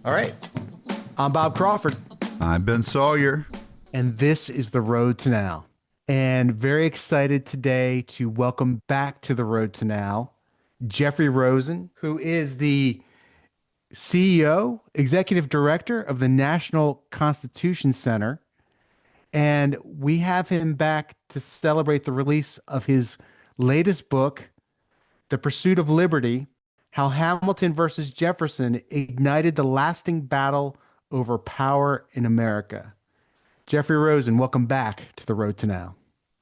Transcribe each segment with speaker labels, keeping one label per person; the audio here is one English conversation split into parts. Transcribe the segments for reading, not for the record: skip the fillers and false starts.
Speaker 1: All right. I'm Bob Crawford,
Speaker 2: I'm Ben Sawyer.
Speaker 1: and this is The Road to Now. And very excited today to welcome back to The Road to Now Jeffrey Rosen, who is the CEO, Executive Director of the National Constitution Center. And we have him back to celebrate the release of his latest book, The Pursuit of Liberty: How Hamilton versus Jefferson Ignited the Lasting Battle Over Power in America. Jeffrey Rosen, welcome back to The Road to Now.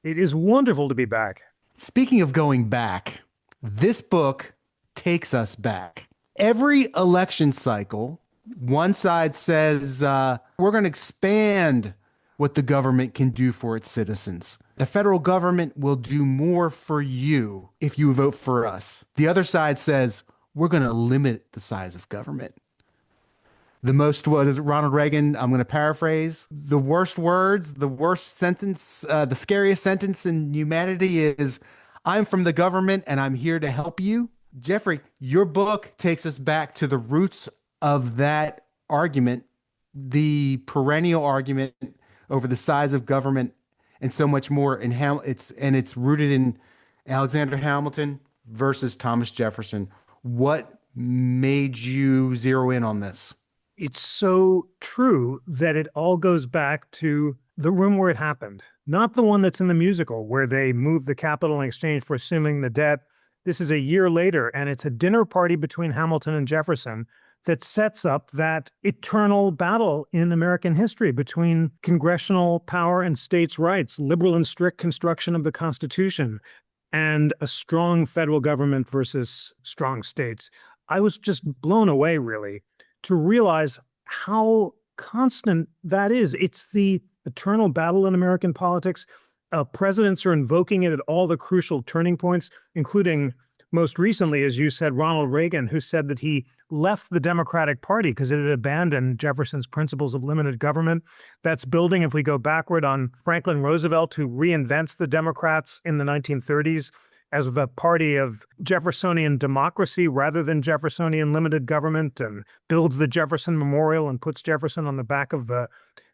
Speaker 3: It is wonderful to be back.
Speaker 1: Speaking of going back, this book takes us back. Every election cycle, one side says, we're going to expand what the government can do for its citizens. The federal government will do more for you if you vote for us. The other side says, we're going to limit the size of government. What is it, Ronald Reagan? I'm going to paraphrase. The worst words, the worst sentence, the scariest sentence in humanity is, I'm from the government and I'm here to help you. Jeffrey, your book takes us back to the roots of that argument, the perennial argument over the size of government and so much more. It's rooted in Alexander Hamilton versus Thomas Jefferson. What made you zero in on this?
Speaker 3: It's so true that it all goes back to the room where it happened, not the one that's in the musical where they move the capital in exchange for assuming the debt. This is a year later, and it's a dinner party between Hamilton and Jefferson that sets up that eternal battle in American history between congressional power and states' rights, liberal and strict construction of the Constitution, and a strong federal government versus strong states. I was just blown away, really, to realize how constant that is. It's the eternal battle in American politics. Presidents are invoking it at all the crucial turning points, including most recently, as you said, Ronald Reagan, who said that he left the Democratic Party because it had abandoned Jefferson's principles of limited government. That's building, if we go backward, on Franklin Roosevelt, who reinvents the Democrats in the 1930s as the party of Jeffersonian democracy rather than Jeffersonian limited government, and builds the Jefferson Memorial and puts Jefferson on the back of the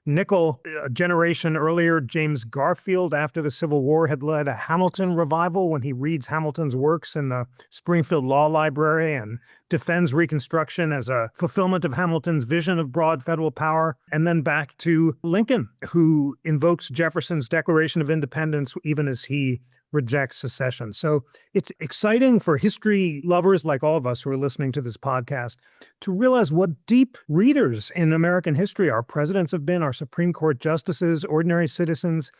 Speaker 3: nickel. A generation earlier, James Garfield, after the Civil War, had led a Hamilton revival when he reads Hamilton's works in the Springfield Law Library and defends Reconstruction as a fulfillment of Hamilton's vision of broad federal power. And then back to Lincoln, who invokes Jefferson's Declaration of Independence even as he rejects secession. So it's exciting for history lovers like all of us who are listening to this podcast to realize what deep readers in American history our presidents have been, our Supreme Court justices, ordinary citizens,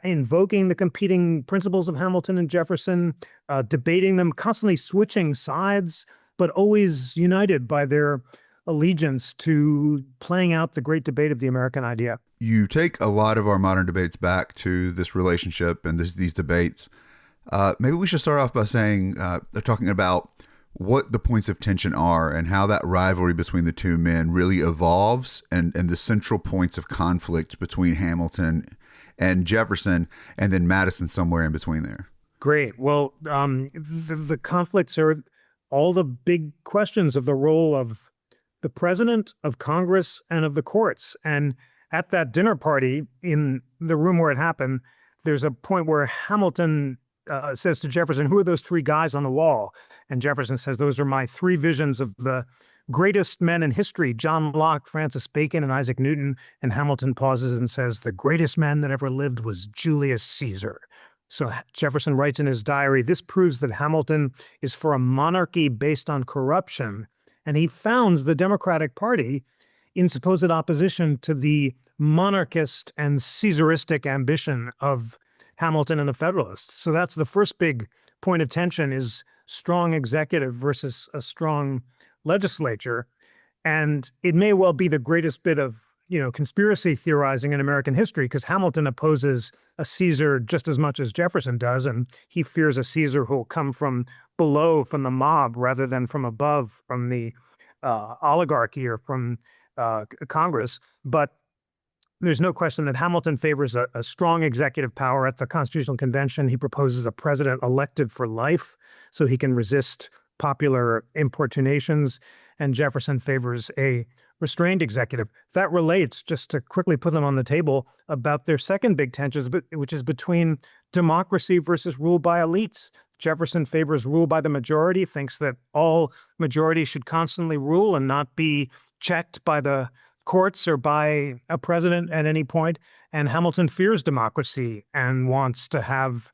Speaker 3: invoking the competing principles of Hamilton and Jefferson, debating them, constantly switching sides, but always united by their allegiance to playing out the great debate of the American idea.
Speaker 2: You take a lot of our modern debates back to this relationship and these debates. Maybe we should start off by saying, they're talking about what the points of tension are and how that rivalry between the two men really evolves, and the central points of conflict between Hamilton and Jefferson, and then Madison somewhere in between there.
Speaker 3: Great. Well, the conflicts are all the big questions of the role of the president, of Congress, and of the courts. And at that dinner party in the room where it happened, there's a point where Hamilton says to Jefferson, who are those three guys on the wall? And Jefferson says, those are my three visions of the greatest men in history, John Locke, Francis Bacon, and Isaac Newton. And Hamilton pauses and says, the greatest man that ever lived was Julius Caesar. So Jefferson writes in his diary, this proves that Hamilton is for a monarchy based on corruption. And he founds the Democratic Party in supposed opposition to the monarchist and Caesaristic ambition of Hamilton and the Federalists. So that's the first big point of tension, is strong executive versus a strong legislature. And it may well be the greatest bit of, conspiracy theorizing in American history, because Hamilton opposes a Caesar just as much as Jefferson does. And he fears a Caesar who will come from below, from the mob, rather than from above, from the oligarchy or from Congress. But there's no question that Hamilton favors a strong executive power. At the Constitutional Convention, he proposes a president elected for life so he can resist popular importunations. And Jefferson favors a restrained executive. That relates, just to quickly put them on the table, about their second big tension, which is between democracy versus rule by elites. Jefferson favors rule by the majority, thinks that all majorities should constantly rule and not be checked by the courts or by a president at any point. And Hamilton fears democracy and wants to have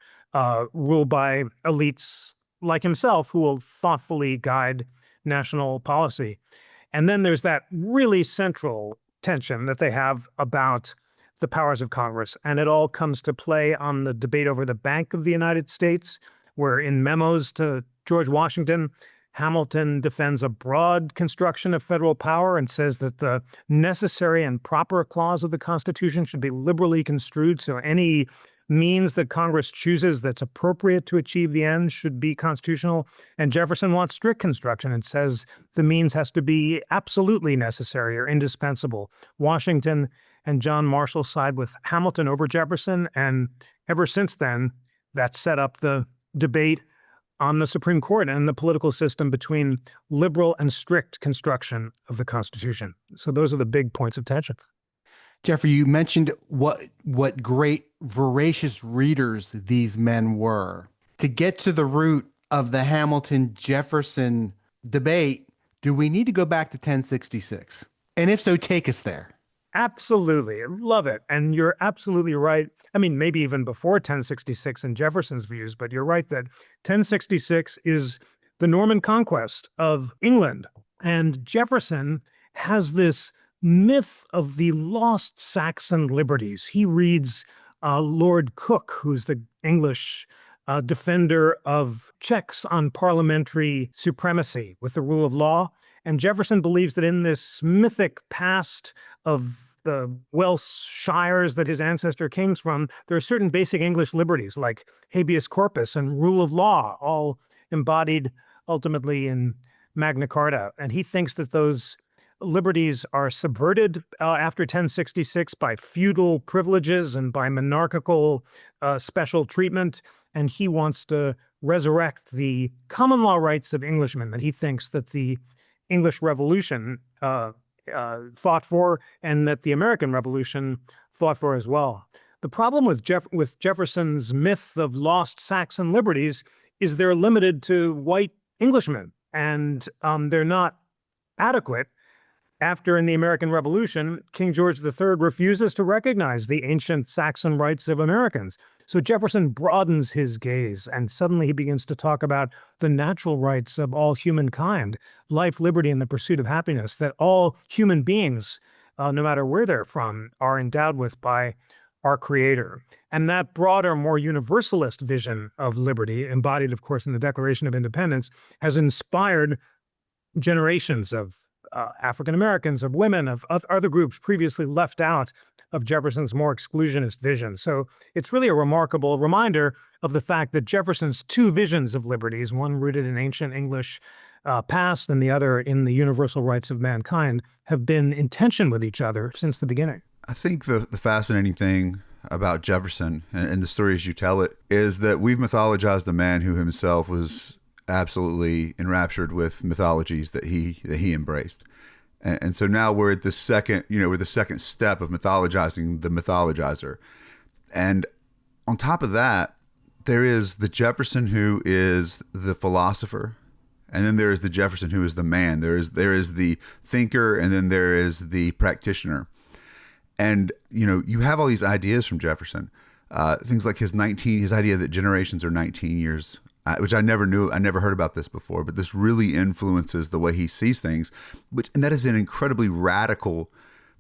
Speaker 3: rule by elites like himself who will thoughtfully guide national policy. And then there's that really central tension that they have about the powers of Congress. And it all comes to play on the debate over the Bank of the United States, where in memos to George Washington, Hamilton defends a broad construction of federal power and says that the necessary and proper clause of the Constitution should be liberally construed. So any means that Congress chooses that's appropriate to achieve the end should be constitutional. And Jefferson wants strict construction and says the means has to be absolutely necessary or indispensable. Washington and John Marshall side with Hamilton over Jefferson. And ever since then, that set up the debate on the Supreme Court and the political system between liberal and strict construction of the Constitution. So those are the big points of tension.
Speaker 1: Jeffrey, you mentioned what great voracious readers these men were. To get to the root of the Hamilton-Jefferson debate, do we need to go back to 1066? And if so, take us there.
Speaker 3: Absolutely. Love it. And you're absolutely right. I mean, maybe even before 1066 in Jefferson's views, but you're right that 1066 is the Norman conquest of England. And Jefferson has this myth of the lost Saxon liberties. He reads Lord Coke, who's the English defender of checks on parliamentary supremacy with the rule of law. And Jefferson believes that in this mythic past of the Welsh shires that his ancestor came from, there are certain basic English liberties like habeas corpus and rule of law, all embodied ultimately in Magna Carta. And he thinks that those liberties are subverted after 1066 by feudal privileges and by monarchical special treatment. And he wants to resurrect the common law rights of Englishmen that he thinks that the English Revolution fought for and that the American Revolution fought for as well. The problem with Jefferson's myth of lost Saxon liberties is they're limited to white Englishmen, and they're not adequate. After, in the American Revolution, King George III refuses to recognize the ancient Saxon rights of Americans. So Jefferson broadens his gaze, and suddenly he begins to talk about the natural rights of all humankind, life, liberty, and the pursuit of happiness, that all human beings, no matter where they're from, are endowed with by our Creator. And that broader, more universalist vision of liberty, embodied, of course, in the Declaration of Independence, has inspired generations of African Americans, of women, of other groups previously left out of Jefferson's more exclusionist vision. So it's really a remarkable reminder of the fact that Jefferson's two visions of liberties, one rooted in ancient English past and the other in the universal rights of mankind, have been in tension with each other since the beginning.
Speaker 2: I think the fascinating thing about Jefferson and the story as you tell it is that we've mythologized a man who himself was absolutely enraptured with mythologies that he embraced. And so now we're at the second step of mythologizing the mythologizer. And on top of that, there is the Jefferson who is the philosopher, and then there is the Jefferson who is the man. There is the thinker, and then there is the practitioner. And you have all these ideas from Jefferson, things like his idea that generations are 19 years, which I never knew. I never heard about this before, but this really influences the way he sees things, and that is an incredibly radical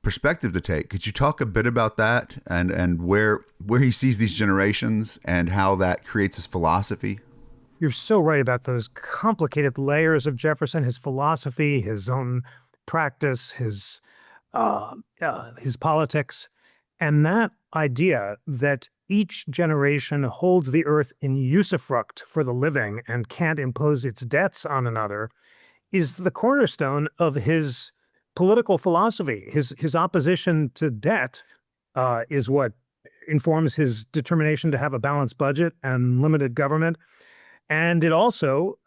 Speaker 2: perspective to take. Could you talk a bit about that and where he sees these generations and how that creates his philosophy?
Speaker 3: You're so right about those complicated layers of Jefferson, his philosophy, his own practice, his politics, and that idea that each generation holds the earth in usufruct for the living and can't impose its debts on another is the cornerstone of his political philosophy. His opposition to debt is what informs his determination to have a balanced budget and limited government. And it also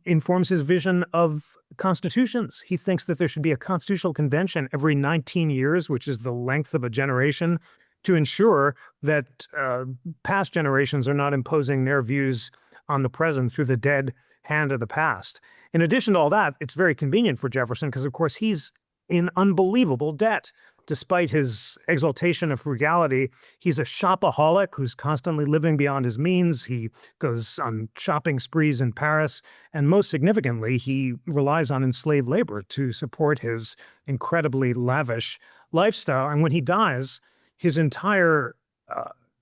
Speaker 3: informs his vision of constitutions. He thinks that there should be a constitutional convention every 19 years, which is the length of a generation, to ensure that past generations are not imposing their views on the present through the dead hand of the past. In addition to all that, it's very convenient for Jefferson because, of course, he's in unbelievable debt. Despite his exaltation of frugality, he's a shopaholic who's constantly living beyond his means. He goes on shopping sprees in Paris. And most significantly, he relies on enslaved labor to support his incredibly lavish lifestyle. And when he dies, his entire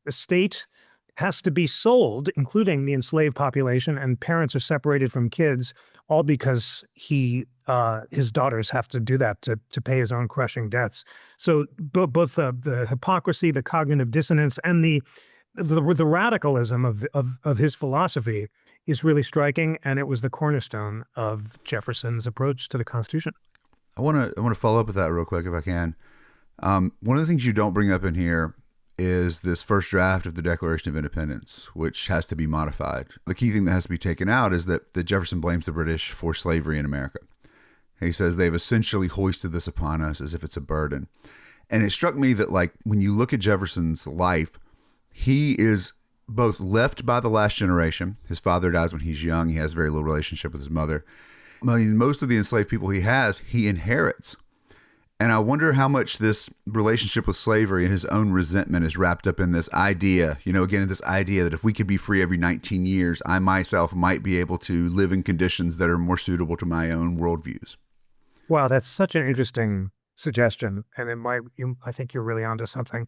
Speaker 3: estate has to be sold, including the enslaved population, and parents are separated from kids, all because his daughters have to do that to pay his own crushing debts. So both the hypocrisy, the cognitive dissonance, and the radicalism of his philosophy is really striking, and it was the cornerstone of Jefferson's approach to the Constitution.
Speaker 2: I want to follow up with that real quick if I can. One of the things you don't bring up in here is this first draft of the Declaration of Independence, which has to be modified. The key thing that has to be taken out is that Jefferson blames the British for slavery in America. He says they've essentially hoisted this upon us as if it's a burden. And it struck me that, like, when you look at Jefferson's life, he is both left by the last generation. His father dies when he's young. He has very little relationship with his mother. I mean, most of the enslaved people he has, he inherits. And I wonder how much this relationship with slavery and his own resentment is wrapped up in this idea, again, this idea that if we could be free every 19 years, I myself might be able to live in conditions that are more suitable to my own worldviews.
Speaker 3: Wow, that's such an interesting suggestion. And I think you're really onto something.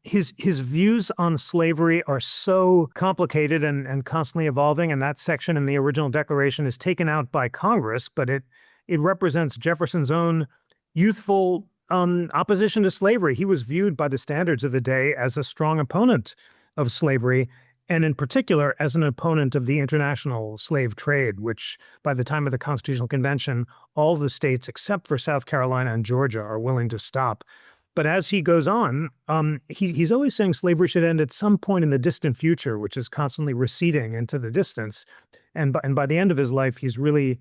Speaker 3: His views on slavery are so complicated and constantly evolving. And that section in the original Declaration is taken out by Congress, but it represents Jefferson's own youthful opposition to slavery. He was viewed by the standards of the day as a strong opponent of slavery, and in particular as an opponent of the international slave trade, which by the time of the Constitutional Convention, all the states except for South Carolina and Georgia are willing to stop. But as he goes on, he's always saying slavery should end at some point in the distant future, which is constantly receding into the distance. And by the end of his life, he's really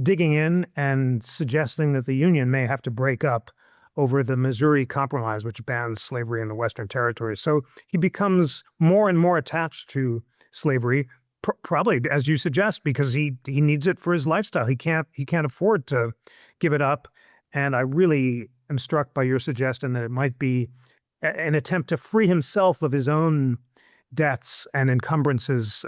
Speaker 3: digging in and suggesting that the Union may have to break up over the Missouri Compromise, which bans slavery in the Western Territories. So he becomes more and more attached to slavery, probably, as you suggest, because he needs it for his lifestyle. He can't afford to give it up. And I really am struck by your suggestion that it might be an attempt to free himself of his own debts and encumbrances,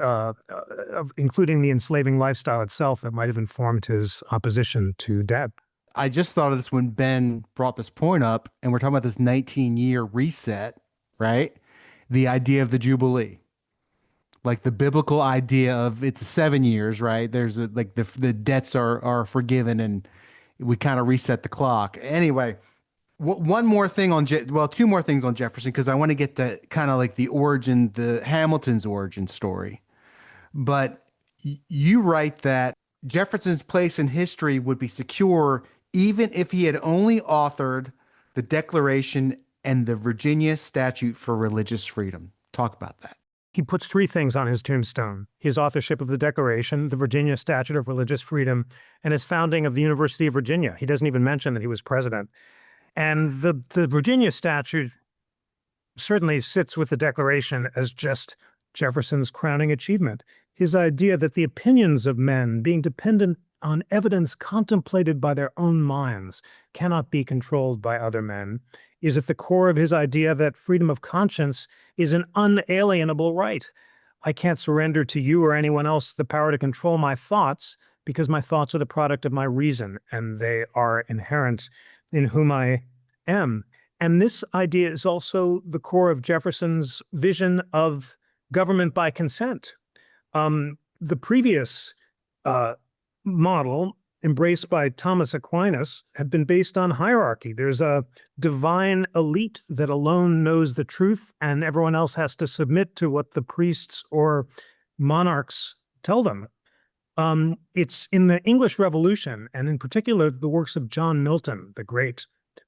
Speaker 3: including the enslaving lifestyle itself, that might have informed his opposition to debt.
Speaker 1: I just thought of this when Ben brought this point up, and we're talking about this 19-year reset, right? The idea of the Jubilee, like the biblical idea of it's 7 years, right? There's the debts are forgiven, and we kind of reset the clock. Anyway, one more thing on two more things on Jefferson, because I want to get to kind of like the Hamilton's origin story. But you write that Jefferson's place in history would be secure even if he had only authored the Declaration and the Virginia Statute for Religious Freedom. Talk about that.
Speaker 3: He puts three things on his tombstone: his authorship of the Declaration, the Virginia Statute of Religious Freedom, and his founding of the University of Virginia. He doesn't even mention that he was president. And the Virginia statute certainly sits with the Declaration as just Jefferson's crowning achievement. His idea that the opinions of men, being dependent on evidence contemplated by their own minds, cannot be controlled by other men, is at the core of his idea that freedom of conscience is an unalienable right. I can't surrender to you or anyone else the power to control my thoughts, because my thoughts are the product of my reason, and they are inherent in whom I am. And this idea is also the core of Jefferson's vision of government by consent. The previous model, embraced by Thomas Aquinas, had been based on hierarchy. There's a divine elite that alone knows the truth, and everyone else has to submit to what the priests or monarchs tell them. It's in the English Revolution, and in particular the works of John Milton, the great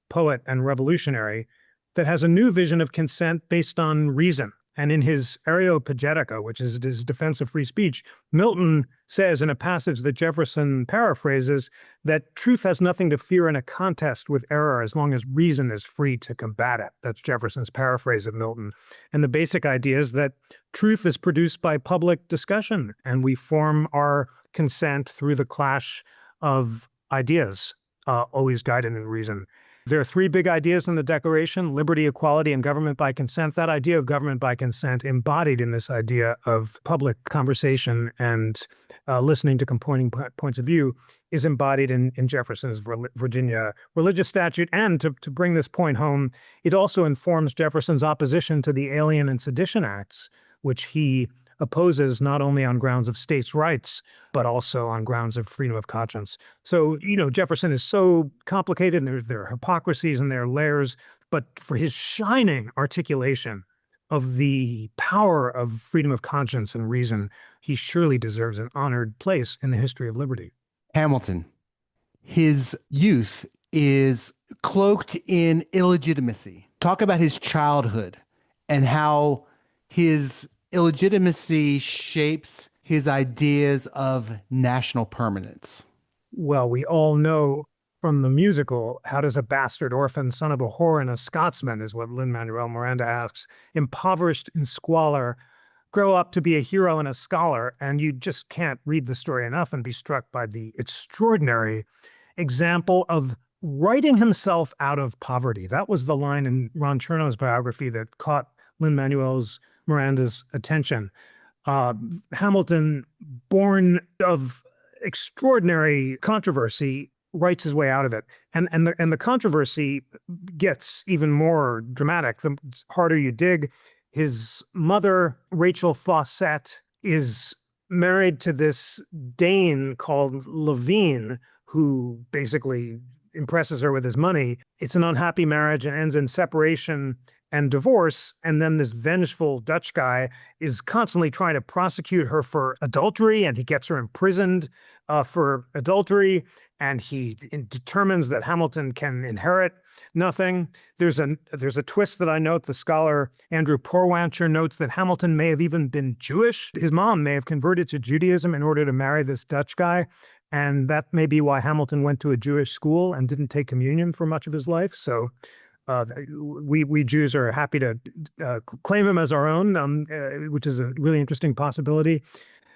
Speaker 3: poet and revolutionary, that has a new vision of consent based on reason. And in his Areopagitica, which is his defense of free speech, Milton says in a passage that Jefferson paraphrases that truth has nothing to fear in a contest with error as long as reason is free to combat it. That's Jefferson's paraphrase of Milton. And the basic idea is that truth is produced by public discussion, and we form our consent through the clash of ideas, always guided in reason. There are three big ideas in the Declaration: liberty, equality, and government by consent. That idea of government by consent embodied in this idea of public conversation and listening to competing points of view is embodied in Jefferson's Virginia religious statute. And to bring this point home, it also informs Jefferson's opposition to the Alien and Sedition Acts, which he opposes not only on grounds of states' rights, but also on grounds of freedom of conscience. So, Jefferson is so complicated, and there are hypocrisies and there are layers, but for his shining articulation of the power of freedom of conscience and reason, he surely deserves an honored place in the history of liberty.
Speaker 1: Hamilton, his youth is cloaked in illegitimacy. Talk about his childhood and how his illegitimacy shapes his ideas of national permanence.
Speaker 3: Well, we all know from the musical, how does a bastard orphan son of a whore and a Scotsman, is what Lin-Manuel Miranda asks, impoverished in squalor, grow up to be a hero and a scholar? And you just can't read the story enough and be struck by the extraordinary example of writing himself out of poverty. That was the line in Ron Chernow's biography that caught Lin-Manuel's Miranda's attention. Hamilton, born of extraordinary controversy, writes his way out of it. And the controversy gets even more dramatic the harder you dig. His mother, Rachel Fawcett, is married to this Dane called Levine, who basically impresses her with his money. It's an unhappy marriage and ends in separation and divorce. And then this vengeful Dutch guy is constantly trying to prosecute her for adultery, and he gets her imprisoned for adultery. And he determines that Hamilton can inherit nothing. There's a twist that I note. The scholar Andrew Porwancher notes that Hamilton may have even been Jewish. His mom may have converted to Judaism in order to marry this Dutch guy. And that may be why Hamilton went to a Jewish school and didn't take communion for much of his life. So we Jews are happy to claim him as our own, which is a really interesting possibility.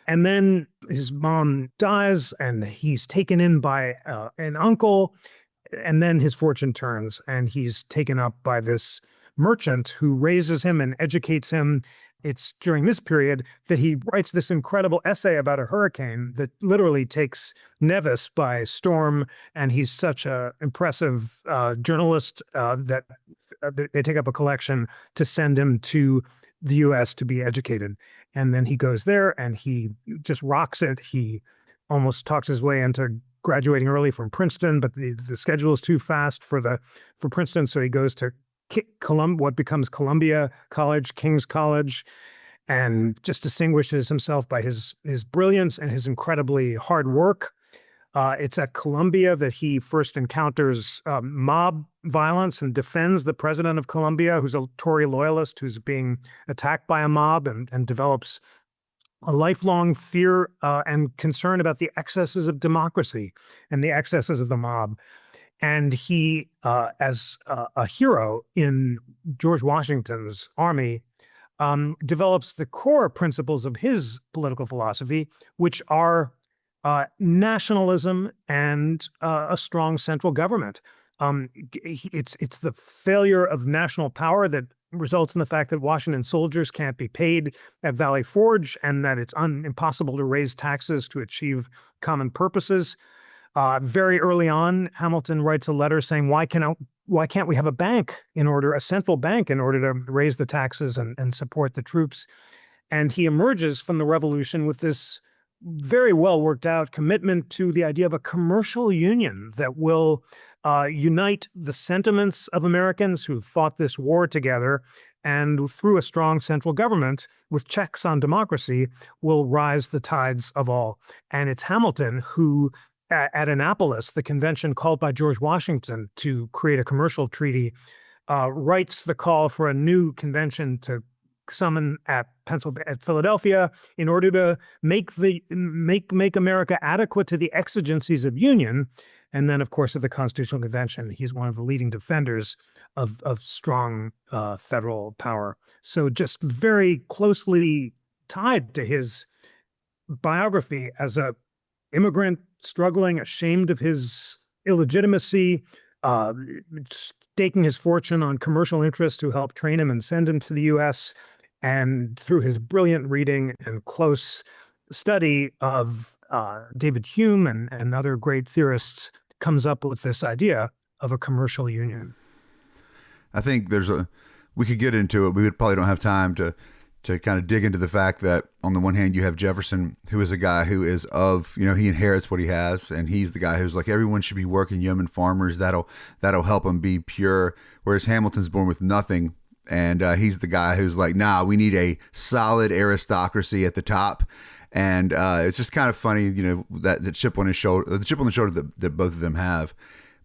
Speaker 3: And then his mom dies, and he's taken in by an uncle, and then his fortune turns, and he's taken up by this merchant who raises him and educates him. It's during this period that he writes this incredible essay about a hurricane that literally takes Nevis by storm, and he's such an impressive journalist that they take up a collection to send him to the U.S. to be educated. And then he goes there and he just rocks it. He almost talks his way into graduating early from Princeton, but the schedule is too fast for Princeton, so he goes to what becomes Columbia College, King's College, and just distinguishes himself by his brilliance and his incredibly hard work. It's at Columbia that he first encounters mob violence and defends the president of Columbia, who's a Tory loyalist who's being attacked by a mob, and develops a lifelong fear and concern about the excesses of democracy and the excesses of the mob. And he, as a hero in George Washington's army, develops the core principles of his political philosophy, which are nationalism and a strong central government. It's the failure of national power that results in the fact that Washington soldiers can't be paid at Valley Forge, and that it's impossible to raise taxes to achieve common purposes. Very early on, Hamilton writes a letter saying, why can't we have a central bank in order to raise the taxes and support the troops? And he emerges from the revolution with this very well worked out commitment to the idea of a commercial union that will unite the sentiments of Americans who fought this war together, and through a strong central government with checks on democracy will rise the tides of all. And it's Hamilton who, at Annapolis, the convention called by George Washington to create a commercial treaty, writes the call for a new convention to some at Philadelphia, in order to make America adequate to the exigencies of union. And then, of course, at the Constitutional Convention, he's one of the leading defenders of strong federal power. So just very closely tied to his biography as a immigrant, struggling, ashamed of his illegitimacy, staking his fortune on commercial interests to help train him and send him to the U.S. And through his brilliant reading and close study of David Hume and other great theorists, comes up with this idea of a commercial union.
Speaker 2: I think we could get into it. We probably don't have time to kind of dig into the fact that on the one hand, you have Jefferson, who is a guy who is he inherits what he has. And he's the guy who's like, everyone should be working yeoman farmers. That'll help him be pure. Whereas Hamilton's born with nothing. And he's the guy who's like, nah, we need a solid aristocracy at the top. And it's just kind of funny, that chip on his shoulder, the chip on the shoulder that both of them have.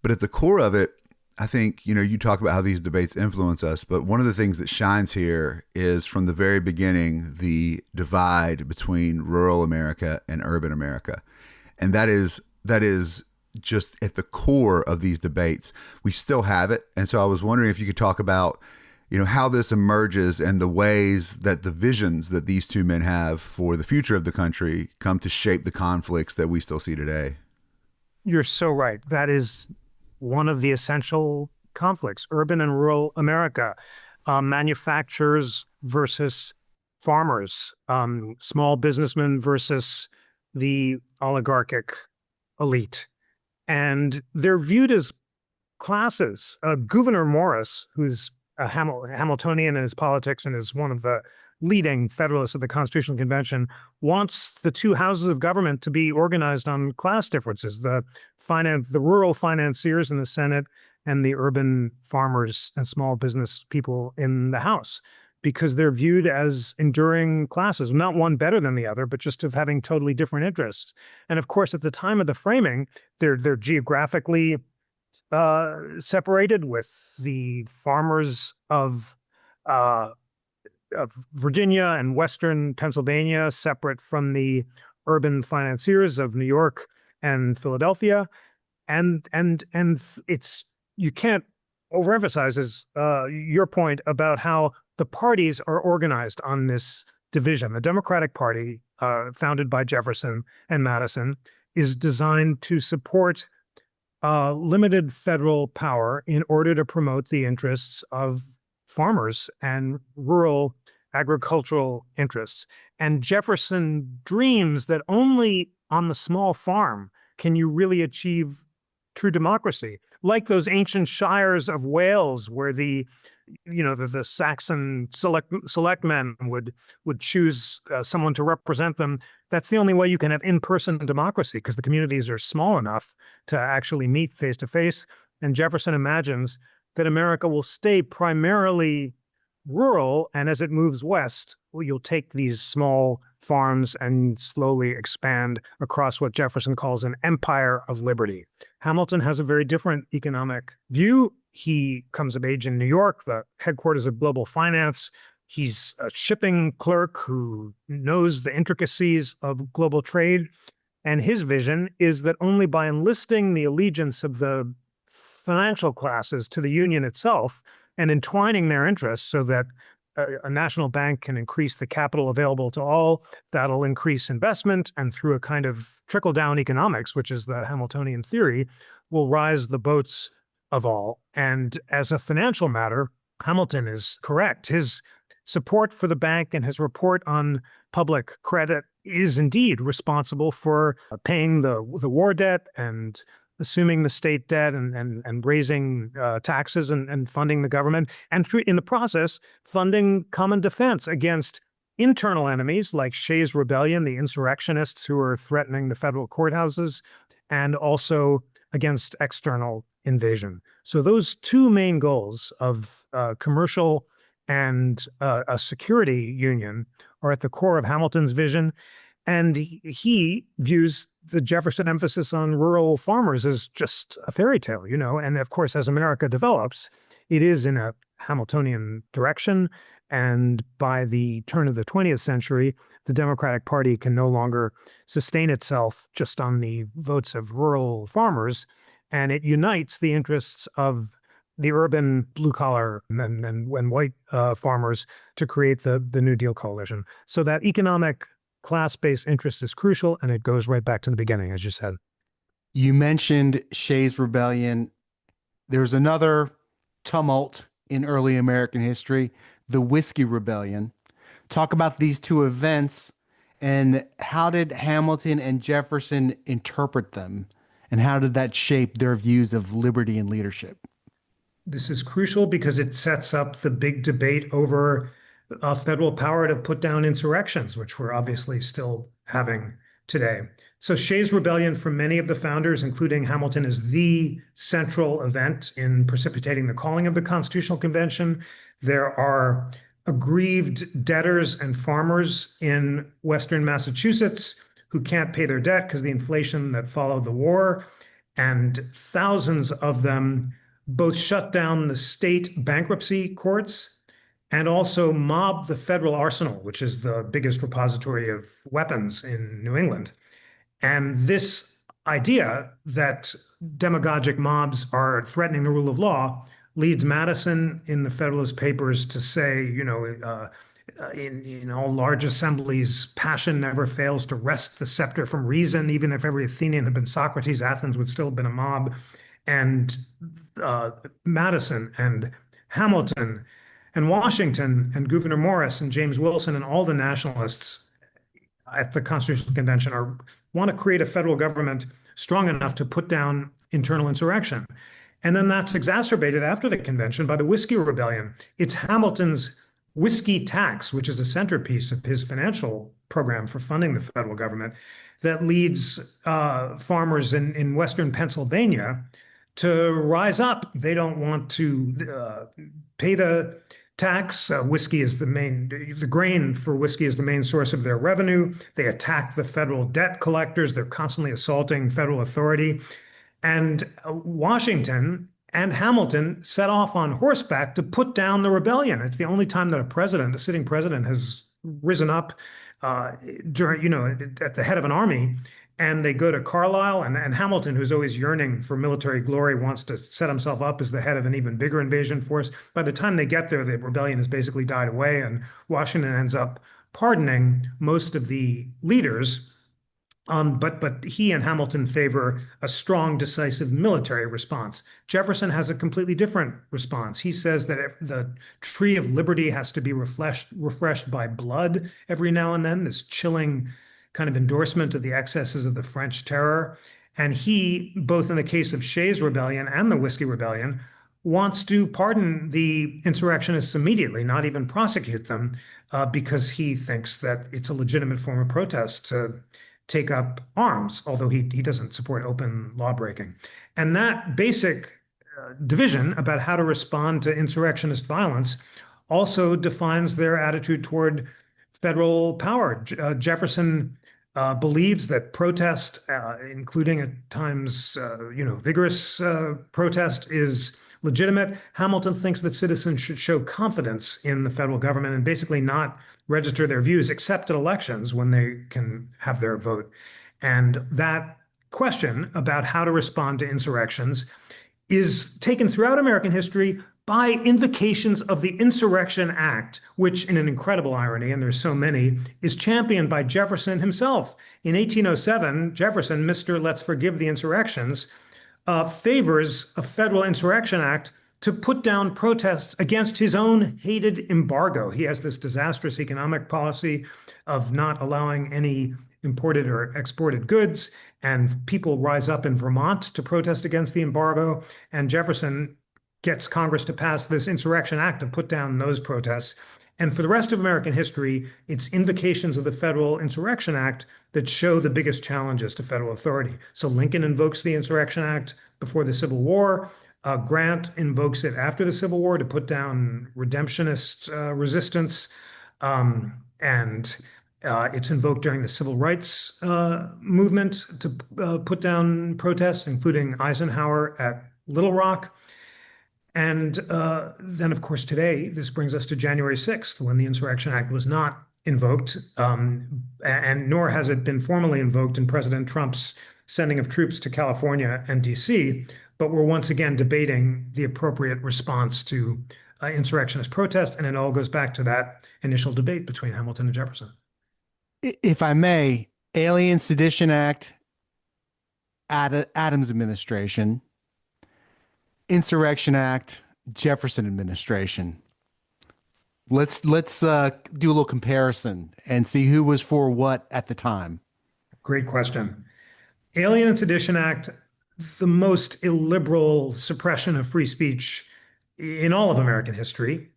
Speaker 2: But at the core of it, I think, you talk about how these debates influence us, but one of the things that shines here is from the very beginning, the divide between rural America and urban America. And that is just at the core of these debates. We still have it. And so I was wondering if you could talk about, how this emerges and the ways that the visions that these two men have for the future of the country come to shape the conflicts that we still see today.
Speaker 3: You're so right. That is one of the essential conflicts, urban and rural America, manufacturers versus farmers, small businessmen versus the oligarchic elite. And they're viewed as classes. Gouverneur Morris, who's a Hamiltonian in his politics and is one of the leading Federalists of the Constitutional Convention, wants the two houses of government to be organized on class differences, the rural financiers in the Senate and the urban farmers and small business people in the House, because they're viewed as enduring classes, not one better than the other, but just of having totally different interests. And of course, at the time of the framing, they're geographically separated, with the farmers of Virginia and Western Pennsylvania separate from the urban financiers of New York and Philadelphia. And it's, you can't overemphasize your point about how the parties are organized on this division. The Democratic Party, founded by Jefferson and Madison, is designed to support limited federal power in order to promote the interests of farmers and rural agricultural interests. And Jefferson dreams that only on the small farm can you really achieve true democracy, like those ancient shires of Wales, where the Saxon selectmen would choose someone to represent them. That's the only way you can have in-person democracy, because the communities are small enough to actually meet face to face. And Jefferson imagines that America will stay primarily rural, and as it moves west, you'll take these small farms and slowly expand across what Jefferson calls an empire of liberty. Hamilton has a very different economic view. He comes of age in New York, the headquarters of global finance. He's a shipping clerk who knows the intricacies of global trade. And his vision is that only by enlisting the allegiance of the financial classes to the Union itself and entwining their interests so that a national bank can increase the capital available to all, that'll increase investment, and through a kind of trickle-down economics, which is the Hamiltonian theory, will rise the boats of all. And as a financial matter, Hamilton is correct. His support for the bank and his report on public credit is indeed responsible for paying the war debt and assuming the state debt and raising taxes and funding the government, and in the process, funding common defense against internal enemies like Shays' Rebellion, the insurrectionists who are threatening the federal courthouses, and also against external invasion. So those two main goals of commercial and a security union are at the core of Hamilton's vision. And he views the Jefferson emphasis on rural farmers as just a fairy tale, and of course, as America develops, it is in a Hamiltonian direction. And by the turn of the 20th century, the Democratic Party can no longer sustain itself just on the votes of rural farmers. And it unites the interests of the urban blue collar and white farmers to create the New Deal coalition. So that economic class-based interest is crucial, and it goes right back to the beginning, as you said.
Speaker 1: You mentioned Shays Rebellion. There's another tumult in early American history, the Whiskey Rebellion. Talk about these two events and how did Hamilton and Jefferson interpret them? And how did that shape their views of liberty and leadership?
Speaker 3: This is crucial because it sets up the big debate over federal power to put down insurrections, which we're obviously still having today. So Shays Rebellion for many of the founders, including Hamilton, is the central event in precipitating the calling of the Constitutional Convention. There are aggrieved debtors and farmers in Western Massachusetts who can't pay their debt because of the inflation that followed the war. And thousands of them both shut down the state bankruptcy courts and also mobbed the federal arsenal, which is the biggest repository of weapons in New England. And this idea that demagogic mobs are threatening the rule of law leads Madison in the Federalist Papers to say, in all large assemblies, passion never fails to wrest the scepter from reason. Even if every Athenian had been Socrates, Athens would still have been a mob. And Madison and Hamilton and Washington and Gouverneur Morris and James Wilson and all the nationalists at the Constitutional Convention want to create a federal government strong enough to put down internal insurrection. And then that's exacerbated after the convention by the Whiskey Rebellion. It's Hamilton's whiskey tax, which is a centerpiece of his financial program for funding the federal government, that leads farmers in Western Pennsylvania to rise up. They don't want to pay the tax. The grain for whiskey is the main source of their revenue. They attack the federal debt collectors. They're constantly assaulting federal authority. And Washington and Hamilton set off on horseback to put down the rebellion. It's the only time that a sitting president, has risen up at the head of an army. And they go to Carlisle, and Hamilton, who's always yearning for military glory, wants to set himself up as the head of an even bigger invasion force. By the time they get there, the rebellion has basically died away, and Washington ends up pardoning most of the leaders. But he and Hamilton favor a strong, decisive military response. Jefferson has a completely different response. He says that the tree of liberty has to be refreshed by blood every now and then, this chilling kind of endorsement of the excesses of the French terror. And he, both in the case of Shays Rebellion and the Whiskey Rebellion, wants to pardon the insurrectionists immediately, not even prosecute them, because he thinks that it's a legitimate form of protest to take up arms, although he doesn't support open lawbreaking. And that basic division about how to respond to insurrectionist violence also defines their attitude toward federal power. Jefferson believes that protest, including at times, vigorous protest, is legitimate. Hamilton thinks that citizens should show confidence in the federal government and basically not register their views except at elections when they can have their vote. And that question about how to respond to insurrections is taken throughout American history by invocations of the Insurrection Act, which, in an incredible irony, and there's so many, is championed by Jefferson himself. In 1807, Jefferson, Mr. Let's Forgive the Insurrections, favors a federal insurrection act to put down protests against his own hated embargo. He has this disastrous economic policy of not allowing any imported or exported goods, and people rise up in Vermont to protest against the embargo, and Jefferson gets Congress to pass this Insurrection Act to put down those protests. And for the rest of American history, it's invocations of the Federal Insurrection Act that show the biggest challenges to federal authority. So Lincoln invokes the Insurrection Act before the Civil War. Grant invokes it after the Civil War to put down redemptionist resistance. And it's invoked during the Civil Rights movement to put down protests, including Eisenhower at Little Rock. And then, of course, today, this brings us to January 6th, when the Insurrection Act was not invoked, and nor has it been formally invoked in President Trump's sending of troops to California and DC. But we're once again debating the appropriate response to insurrectionist protest. And it all goes back to that initial debate between Hamilton and Jefferson.
Speaker 1: If I may, Alien Sedition Act, Adams administration, Insurrection Act, Jefferson administration. Let's do a little comparison and see who was for what at the time.
Speaker 3: Great question. Alien and Sedition Act, the most illiberal suppression of free speech in all of American history,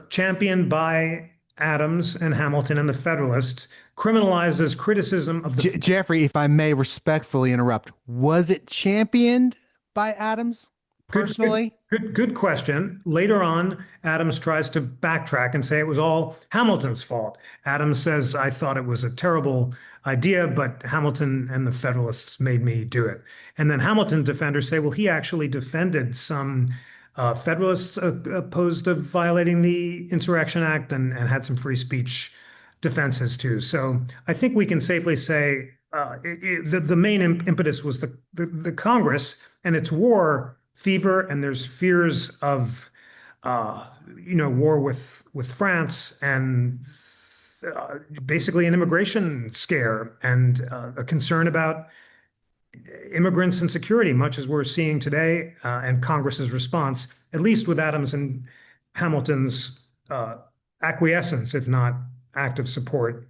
Speaker 3: championed by Adams and Hamilton and the Federalists, criminalizes criticism of the
Speaker 1: Jeffrey, if I may respectfully interrupt, was it championed by Adams personally?
Speaker 3: Good question. Later on, Adams tries to backtrack and say it was all Hamilton's fault. Adams says, I thought it was a terrible idea, but Hamilton and the Federalists made me do it. And then Hamilton defenders say, well, he actually defended some Federalists opposed to violating the Insurrection Act and had some free speech defenses too. So I think we can safely say the main impetus was the Congress and its war fever, and there's fears of war with France and basically an immigration scare and a concern about immigrants and security, much as we're seeing today, and Congress's response, at least with Adams and Hamilton's acquiescence, if not active support,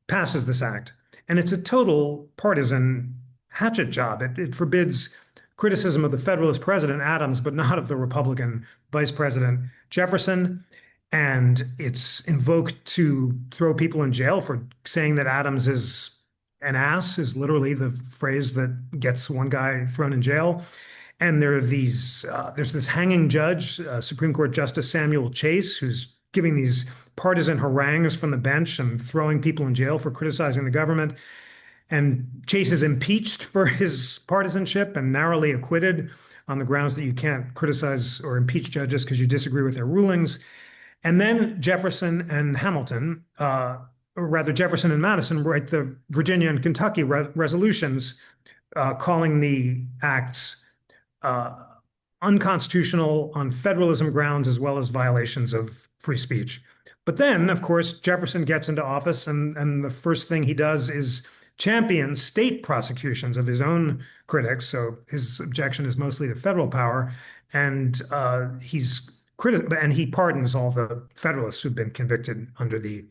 Speaker 3: passes this act. And it's a total partisan hatchet job. It forbids criticism of the Federalist president, Adams, but not of the Republican vice president, Jefferson. And it's invoked to throw people in jail for saying that Adams is an ass, is literally the phrase that gets one guy thrown in jail. And there's this hanging judge, Supreme Court Justice Samuel Chase, who's giving these partisan harangues from the bench and throwing people in jail for criticizing the government. And Chase is impeached for his partisanship and narrowly acquitted on the grounds that you can't criticize or impeach judges because you disagree with their rulings. And then Jefferson and Hamilton, or rather Jefferson and Madison, write the Virginia and Kentucky resolutions calling the acts unconstitutional on federalism grounds as well as violations of free speech. But then, of course, Jefferson gets into office and the first thing he does is champion state prosecutions of his own critics. So his objection is mostly to federal power. And he pardons all the Federalists who've been convicted under the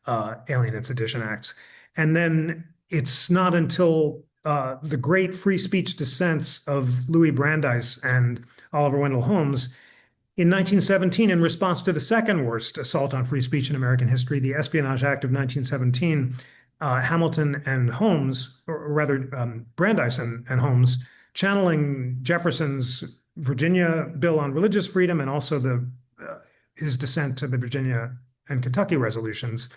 Speaker 3: Alien and Sedition Acts. And then it's not until the great free speech dissents of Louis Brandeis and Oliver Wendell Holmes in 1917, in response to the second worst assault on free speech in American history, the Espionage Act of 1917, Hamilton and Holmes, or rather Brandeis and Holmes, channeling Jefferson's Virginia bill on religious freedom and also his dissent to the Virginia and Kentucky resolutions,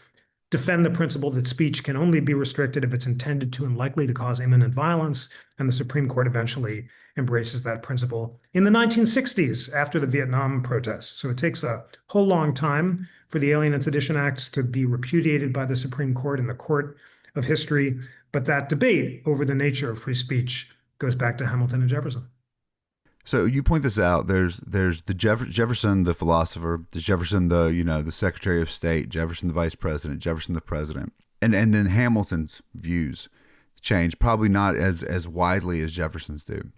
Speaker 3: defend the principle that speech can only be restricted if it's intended to and likely to cause imminent violence. And the Supreme Court eventually embraces that principle in the 1960s after the Vietnam protests. So it takes a whole long time for the Alien and Sedition Acts to be repudiated by the Supreme Court in the court of history. But that debate over the nature of free speech goes back to Hamilton and Jefferson.
Speaker 2: So you point this out. There's the Jefferson, the philosopher, the Jefferson, the Secretary of State, Jefferson, the Vice President, Jefferson, the President, and then Hamilton's views change, probably not as widely as Jefferson's do.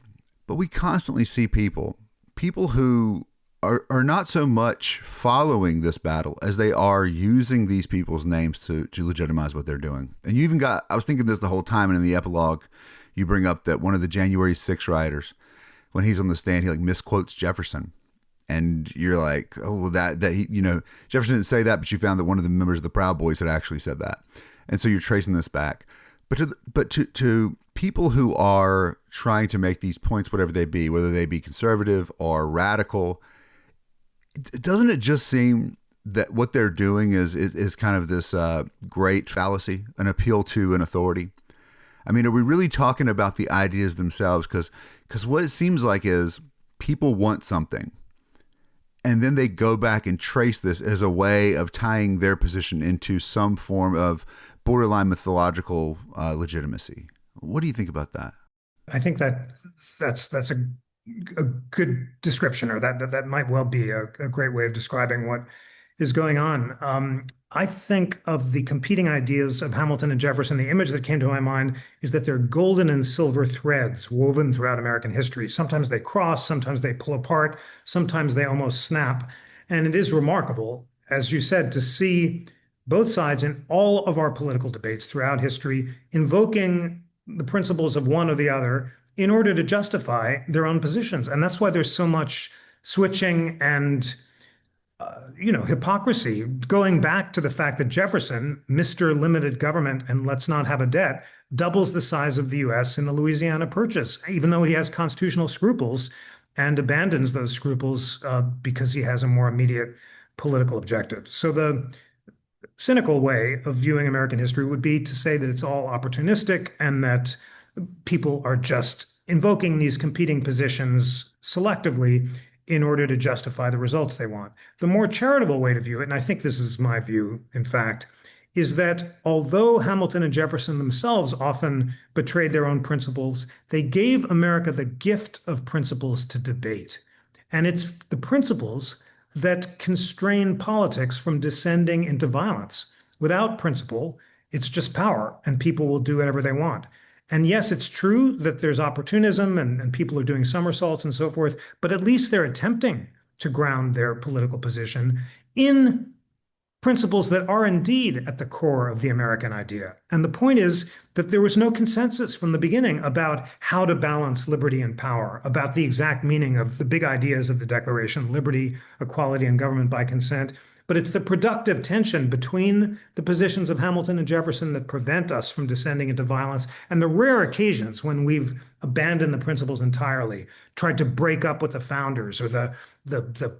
Speaker 2: But we constantly see people who are not so much following this battle as they are using these people's names to legitimize what they're doing. And you even got, I was thinking this the whole time, and in the epilogue, you bring up that one of the January 6 rioters, when he's on the stand, he misquotes Jefferson. And you're like, oh, well, that he, Jefferson didn't say that, but you found that one of the members of the Proud Boys had actually said that. And so you're tracing this back. But to people who are trying to make these points, whatever they be, whether they be conservative or radical, doesn't it just seem that what they're doing is kind of this great fallacy, an appeal to an authority? I mean, are we really talking about the ideas themselves? Because what it seems like is people want something, and then they go back and trace this as a way of tying their position into some form of borderline mythological legitimacy. What do you think about that?
Speaker 3: I think that's a good description, or that might well be a great way of describing what is going on. I think of the competing ideas of Hamilton and Jefferson. The image that came to my mind is that they're golden and silver threads woven throughout American history. Sometimes they cross, sometimes they pull apart, sometimes they almost snap. And it is remarkable, as you said, to see both sides in all of our political debates throughout history invoking the principles of one or the other in order to justify their own positions. And that's why there's so much switching and hypocrisy, going back to the fact that Jefferson, Mr. Limited Government and let's not have a debt, doubles the size of the US in the Louisiana Purchase, even though he has constitutional scruples and abandons those scruples because he has a more immediate political objective. So the cynical way of viewing American history would be to say that it's all opportunistic and that people are just invoking these competing positions selectively in order to justify the results they want. The more charitable way to view it, and I think this is my view, in fact, is that although Hamilton and Jefferson themselves often betrayed their own principles, they gave America the gift of principles to debate. And it's the principles that constrain politics from descending into violence. Without principle, it's just power, and people will do whatever they want. And yes, it's true that there's opportunism and people are doing somersaults and so forth, but at least they're attempting to ground their political position in principles that are indeed at the core of the American idea. And the point is that there was no consensus from the beginning about how to balance liberty and power, about the exact meaning of the big ideas of the Declaration, liberty, equality, and government by consent. But it's the productive tension between the positions of Hamilton and Jefferson that prevent us from descending into violence, and the rare occasions when we've abandoned the principles entirely, tried to break up with the founders or the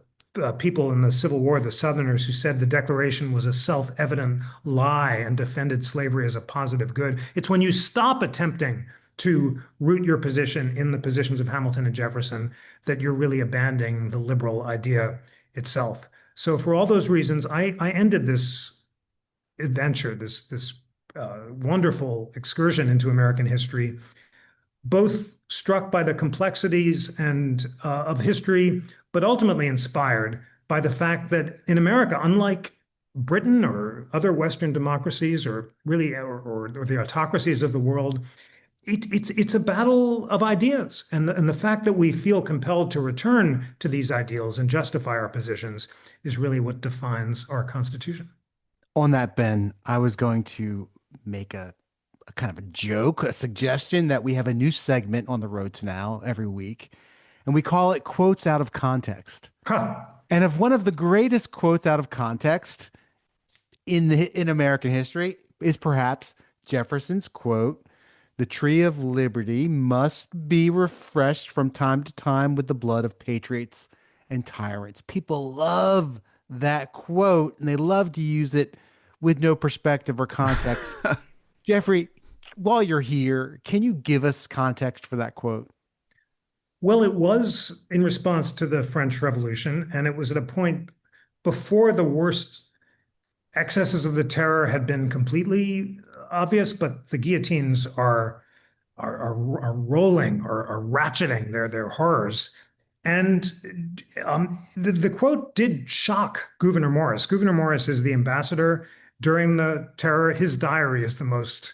Speaker 3: people in the Civil War, the Southerners, who said the Declaration was a self-evident lie and defended slavery as a positive good. It's when you stop attempting to root your position in the positions of Hamilton and Jefferson that you're really abandoning the liberal idea itself. So for all those reasons, I ended this adventure, this wonderful excursion into American history, both struck by the complexities and of history, but ultimately inspired by the fact that in America, unlike Britain or other Western democracies, or really or the autocracies of the world, it's a battle of ideas, and the fact that we feel compelled to return to these ideals and justify our positions is really what defines our Constitution.
Speaker 1: On that, Ben, I was going to make a kind of a joke, a suggestion that we have a new segment on the road to now every week, and we call it Quotes Out of Context.
Speaker 3: Huh.
Speaker 1: And if one of the greatest quotes out of context in American history is perhaps Jefferson's quote, "The tree of liberty must be refreshed from time to time with the blood of patriots and tyrants." People love that quote, and they love to use it with no perspective or context. Jeffrey, while you're here, can you give us context for that quote?
Speaker 3: Well, it was in response to the French Revolution, and it was at a point before the worst excesses of the terror had been completely obvious, but the guillotines are rolling or are ratcheting their horrors. And the quote did shock Gouverneur Morris. Gouverneur Morris is the ambassador during the terror. His diary is the most,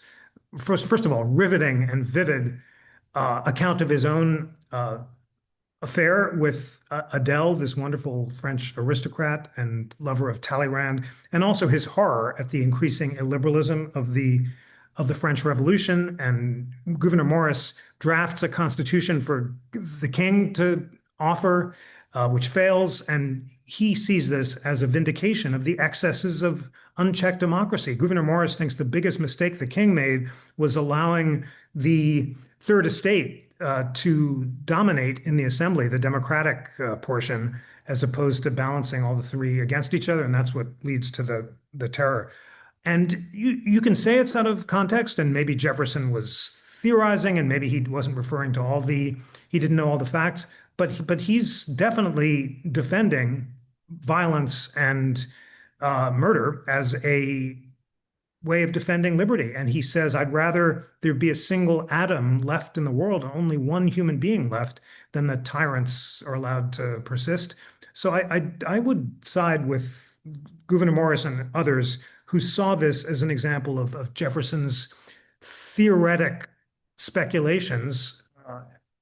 Speaker 3: first of all, riveting and vivid account of his own affair with Adele, this wonderful French aristocrat and lover of Talleyrand, and also his horror at the increasing illiberalism of the French Revolution. And Gouverneur Morris drafts a constitution for the king to offer, which fails, and he sees this as a vindication of the excesses of unchecked democracy. Gouverneur Morris thinks the biggest mistake the king made was allowing the Third Estate to dominate in the assembly, the Democratic portion, as opposed to balancing all the three against each other. And that's what leads to the terror. And you can say it's out of context, and maybe Jefferson was theorizing, and maybe he wasn't referring to he didn't know all the facts, but he's definitely defending violence and murder as a way of defending liberty. And he says, I'd rather there be a single atom left in the world, and only one human being left, than that tyrants are allowed to persist. So I would side with Gouverneur Morris and others who saw this as an example of Jefferson's theoretic speculations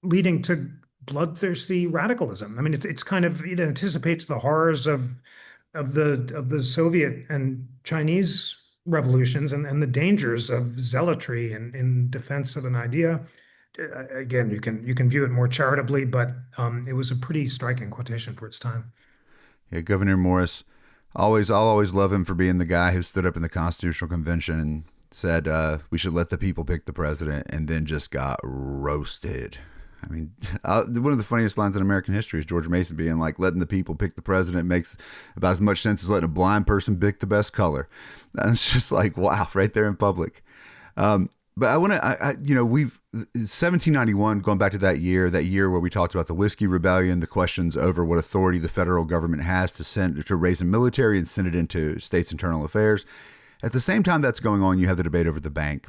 Speaker 3: leading to bloodthirsty radicalism. I mean, it's kind of, it anticipates the horrors of the Soviet and Chinese revolutions and the dangers of zealotry in defense of an idea. Again, you can view it more charitably, but it was a pretty striking quotation for its time.
Speaker 2: Yeah, Governor Morris, I'll always love him for being the guy who stood up in the Constitutional Convention and said we should let the people pick the president, and then just got roasted. I mean, one of the funniest lines in American history is George Mason being like, letting the people pick the president makes about as much sense as letting a blind person pick the best color. And it's just like, wow, right there in public. But I want to, we've 1791, going back to that year where we talked about the Whiskey Rebellion, the questions over what authority the federal government has to raise a military and send it into states' internal affairs. At the same time that's going on, you have the debate over the bank.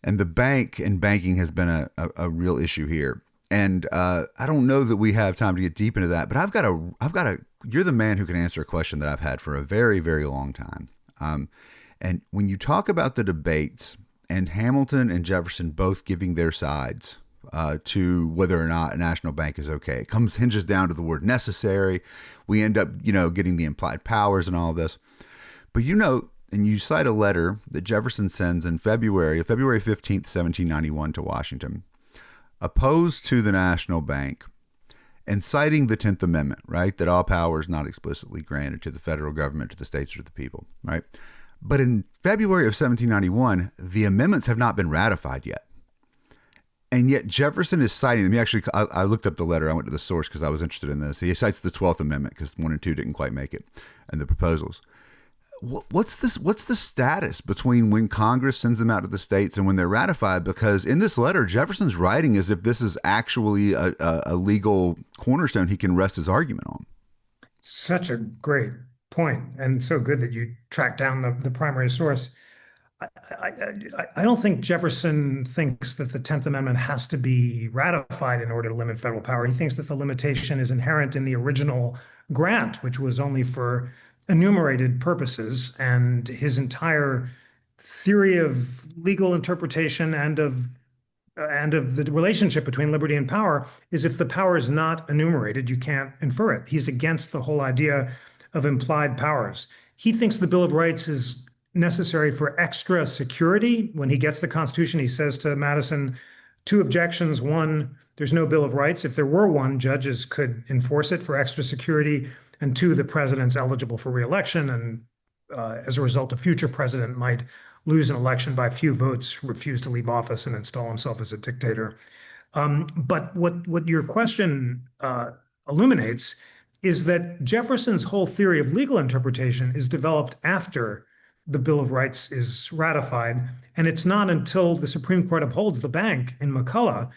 Speaker 2: And the bank and banking has been a real issue here. And I don't know that we have time to get deep into that, but you're the man who can answer a question that I've had for a very, very long time. And when you talk about the debates and Hamilton and Jefferson both giving their sides to whether or not a national bank is okay, it hinges down to the word necessary. We end up, getting the implied powers and all of this. But and you cite a letter that Jefferson sends in February 15th, 1791 to Washington, opposed to the national bank and citing the 10th Amendment, right? That all power is not explicitly granted to the federal government, to the states, or to the people, right? But in February of 1791, the amendments have not been ratified yet. And yet Jefferson is citing them. I looked up the letter. I went to the source because I was interested in this. He cites the 12th Amendment because 1 and 2 didn't quite make it, and the proposals. What's the status between when Congress sends them out to the states and when they're ratified? Because in this letter, Jefferson's writing as if this is actually a legal cornerstone he can rest his argument on.
Speaker 3: Such a great point, and so good that you tracked down the primary source. I don't think Jefferson thinks that the 10th Amendment has to be ratified in order to limit federal power. He thinks that the limitation is inherent in the original grant, which was only for enumerated purposes, and his entire theory of legal interpretation and of the relationship between liberty and power is if the power is not enumerated, you can't infer it. He's against the whole idea of implied powers. He thinks the Bill of Rights is necessary for extra security. When he gets the Constitution, he says to Madison, 2 objections. 1, there's no Bill of Rights. If there were one, judges could enforce it for extra security. And 2, the president's eligible for re-election, and as a result, a future president might lose an election by a few votes, refuse to leave office, and install himself as a dictator. But what your question illuminates is that Jefferson's whole theory of legal interpretation is developed after the Bill of Rights is ratified, and it's not until the Supreme Court upholds the bank in McCulloch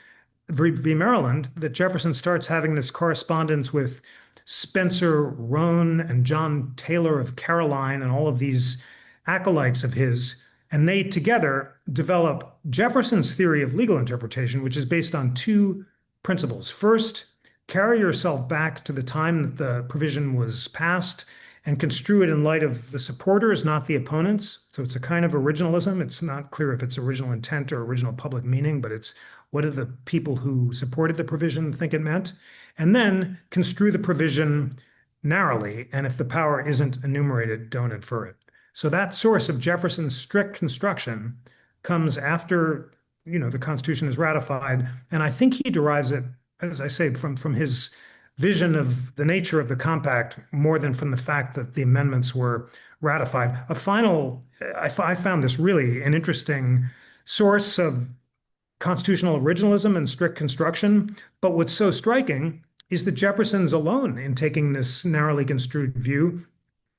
Speaker 3: v. Maryland that Jefferson starts having this correspondence with Spencer Roane and John Taylor of Caroline and all of these acolytes of his, and they together develop Jefferson's theory of legal interpretation, which is based on 2 principles. First, carry yourself back to the time that the provision was passed and construe it in light of the supporters, not the opponents. So it's a kind of originalism. It's not clear if it's original intent or original public meaning, but it's what did the people who supported the provision think it meant? And then construe the provision narrowly, and if the power isn't enumerated, don't infer it. So that source of Jefferson's strict construction comes after, the Constitution is ratified, and I think he derives it, as I say, from his vision of the nature of the compact more than from the fact that the amendments were ratified. I found this really an interesting source of constitutional originalism and strict construction, but what's so striking is that Jefferson's alone in taking this narrowly construed view.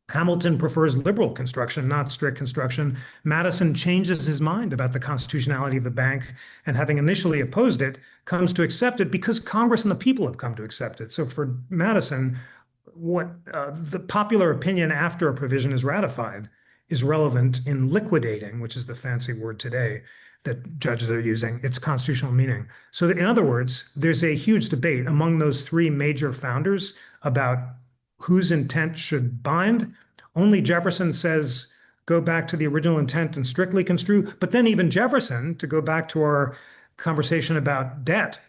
Speaker 3: Hamilton prefers liberal construction, not strict construction. Madison changes his mind about the constitutionality of the bank, and having initially opposed it, comes to accept it because Congress and the people have come to accept it. So for Madison, what the popular opinion after a provision is ratified is relevant in liquidating, which is the fancy word today that judges are using, its constitutional meaning. So that, in other words, there's a huge debate among those three major founders about whose intent should bind. Only Jefferson says, go back to the original intent and strictly construe. But then even Jefferson, to go back to our conversation about debt,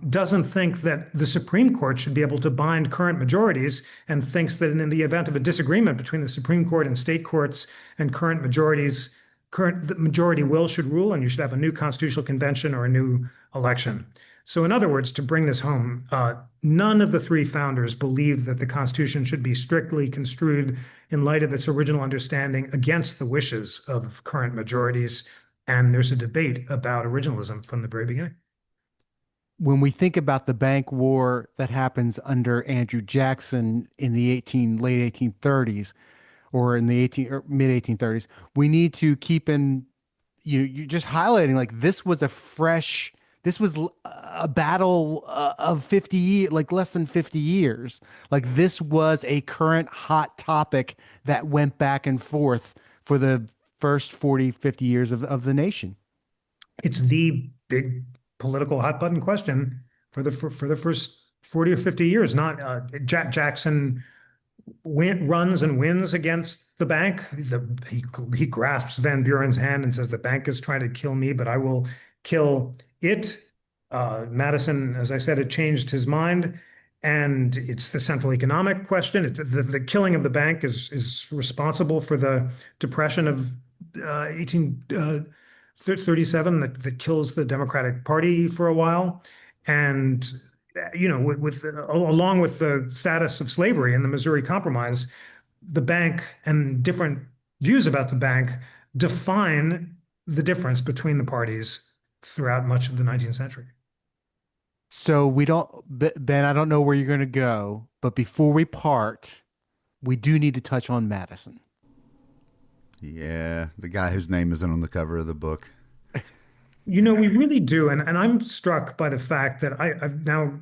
Speaker 3: doesn't think that the Supreme Court should be able to bind current majorities, and thinks that in the event of a disagreement between the Supreme Court and state courts and current majorities, the majority will should rule, and you should have a new constitutional convention or a new election. So in other words, to bring this home, none of the three founders believed that the Constitution should be strictly construed in light of its original understanding against the wishes of current majorities. And there's a debate about originalism from the very beginning.
Speaker 1: When we think about the bank war that happens under Andrew Jackson in the late 1830s, or in the mid 1830s, we need to keep in, you're just highlighting, like, this was a battle of 50 years, like less than 50 years. Like, this was a current hot topic that went back and forth for the first 40, 50 years of the nation.
Speaker 3: It's the big political hot button question for the first 40 or 50 years. Not Jackson runs and wins against the bank. He grasps Van Buren's hand and says, the bank is trying to kill me, but I will kill it. Madison, as I said, had changed his mind, and it's the central economic question. It's the killing of the bank is responsible for the depression of 1837 that kills the Democratic Party for a while. And along with the status of slavery and the Missouri Compromise, the bank and different views about the bank define the difference between the parties throughout much of the 19th century.
Speaker 1: So Ben, I don't know where you're going to go, but before we part, we do need to touch on Madison.
Speaker 2: Yeah, the guy whose name isn't on the cover of the book.
Speaker 3: We really do. And I'm struck by the fact that I've now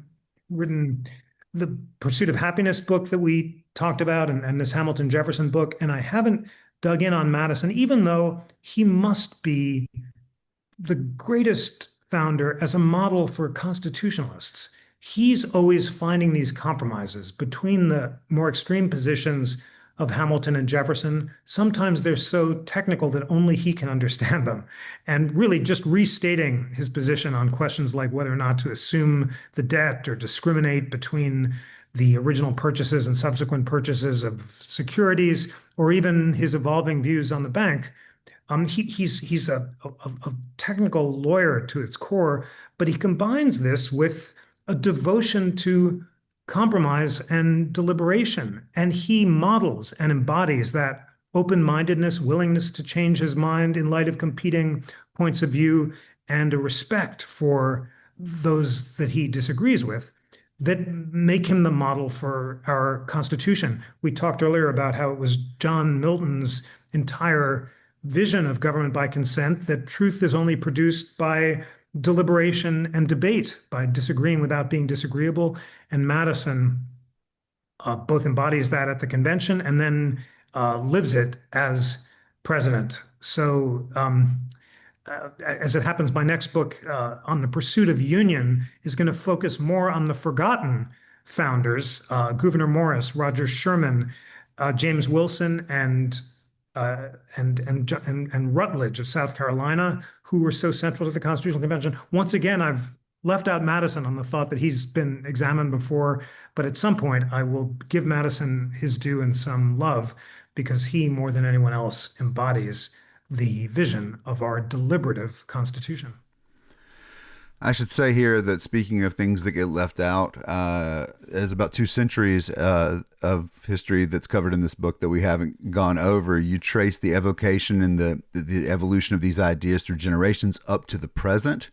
Speaker 3: written the Pursuit of Happiness book that we talked about, and this Hamilton Jefferson book, and I haven't dug in on Madison, even though he must be the greatest founder as a model for constitutionalists. He's always finding these compromises between the more extreme positions of Hamilton and Jefferson. Sometimes they're so technical that only he can understand them. And really just restating his position on questions like whether or not to assume the debt or discriminate between the original purchases and subsequent purchases of securities, or even his evolving views on the bank. He's a technical lawyer to its core, but he combines this with a devotion to compromise and deliberation. And he models and embodies that open-mindedness, willingness to change his mind in light of competing points of view, and a respect for those that he disagrees with, that make him the model for our Constitution. We talked earlier about how it was John Milton's entire vision of government by consent, that truth is only produced by deliberation and debate, by disagreeing without being disagreeable. And Madison both embodies that at the convention and then lives it as president. So as it happens, my next book on the pursuit of union is going to focus more on the forgotten founders, Gouverneur Morris, Roger Sherman, James Wilson, and Rutledge of South Carolina, who were so central to the Constitutional Convention. Once again, I've left out Madison on the thought that he's been examined before, but at some point I will give Madison his due and some love, because he, more than anyone else, embodies the vision of our deliberative Constitution.
Speaker 2: I should say here that, speaking of things that get left out, there's about 2 centuries of history that's covered in this book that we haven't gone over. You trace the evocation and the evolution of these ideas through generations up to the present,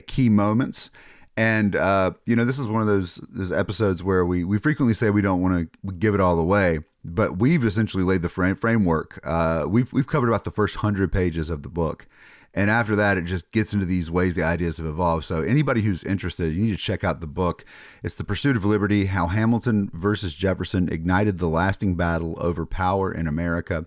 Speaker 2: key moments. And, this is one of those episodes where we frequently say we don't want to give it all away. but we've essentially laid the framework. We've covered about the first 100 pages of the book. And after that, it just gets into these ways the ideas have evolved. So anybody who's interested, you need to check out the book. It's The Pursuit of Liberty, How Hamilton versus Jefferson Ignited the Lasting Battle Over Power in America.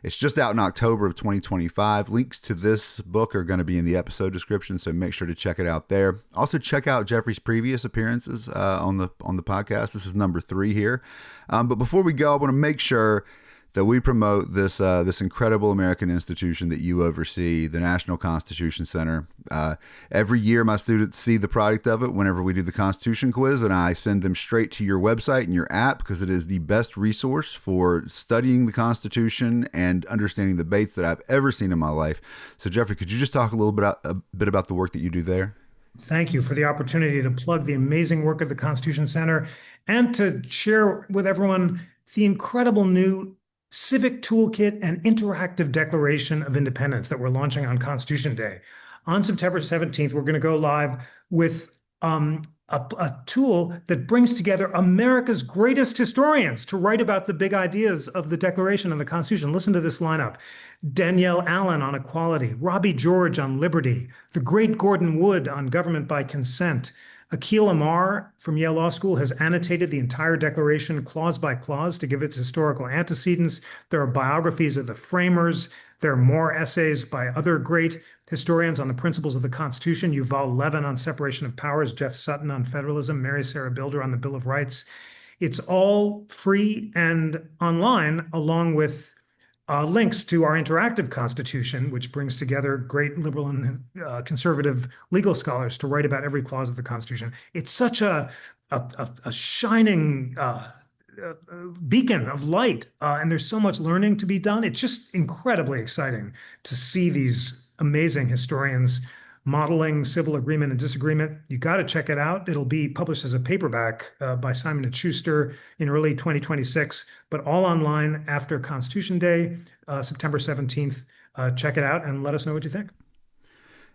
Speaker 2: It's just out in October of 2025. Links to this book are going to be in the episode description, so make sure to check it out there. Also, check out Jeffrey's previous appearances on the podcast. This is number 3 here. But before we go, I want to make sure that we promote this incredible American institution that you oversee, the National Constitution Center. Every year, my students see the product of it whenever we do the Constitution quiz, and I send them straight to your website and your app because it is the best resource for studying the Constitution and understanding the debates that I've ever seen in my life. So, Jeffrey, could you just talk a bit about the work that you do there?
Speaker 3: Thank you for the opportunity to plug the amazing work of the Constitution Center and to share with everyone the incredible new civic toolkit and interactive Declaration of Independence that we're launching on Constitution Day. On September 17th, we're going to go live with a tool that brings together America's greatest historians to write about the big ideas of the Declaration and the Constitution. Listen to this lineup: Danielle Allen on equality, Robbie George on liberty, the great Gordon Wood on government by consent. Akhil Amar from Yale Law School has annotated the entire Declaration clause by clause to give its historical antecedents. There are biographies of the framers. There are more essays by other great historians on the principles of the Constitution: Yuval Levin on separation of powers, Jeff Sutton on federalism, Mary Sarah Bilder on the Bill of Rights. It's all free and online, along with links to our interactive Constitution, which brings together great liberal and conservative legal scholars to write about every clause of the Constitution. It's such a shining beacon of light, and there's so much learning to be done. It's just incredibly exciting to see these amazing historians modeling civil agreement and disagreement. You got to check it out. It'll be published as a paperback by Simon & Schuster in early 2026, but all online after Constitution Day, September 17th. Check it out and let us know what you think.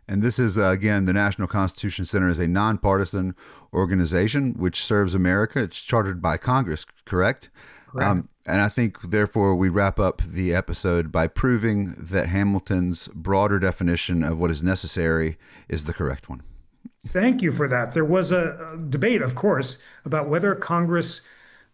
Speaker 2: And this is, again, the National Constitution Center is a nonpartisan organization which serves America. It's chartered by Congress, correct?
Speaker 3: Correct.
Speaker 2: And I think, therefore, we wrap up the episode by proving that Hamilton's broader definition of what is necessary is the correct one.
Speaker 3: Thank you for that. There was a debate, of course, about whether Congress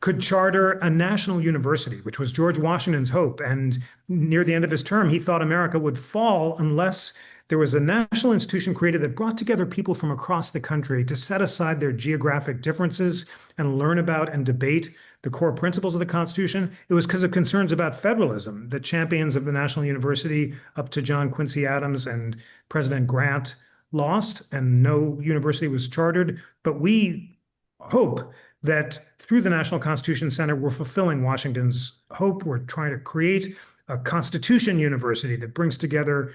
Speaker 3: could charter a national university, which was George Washington's hope. And near the end of his term, he thought America would fall unless there was a national institution created that brought together people from across the country to set aside their geographic differences and learn about and debate the core principles of the Constitution. It was because of concerns about federalism that champions of the National University up to John Quincy Adams and President Grant lost, and no university was chartered. But we hope that through the National Constitution Center, we're fulfilling Washington's hope. We're trying to create a Constitution University that brings together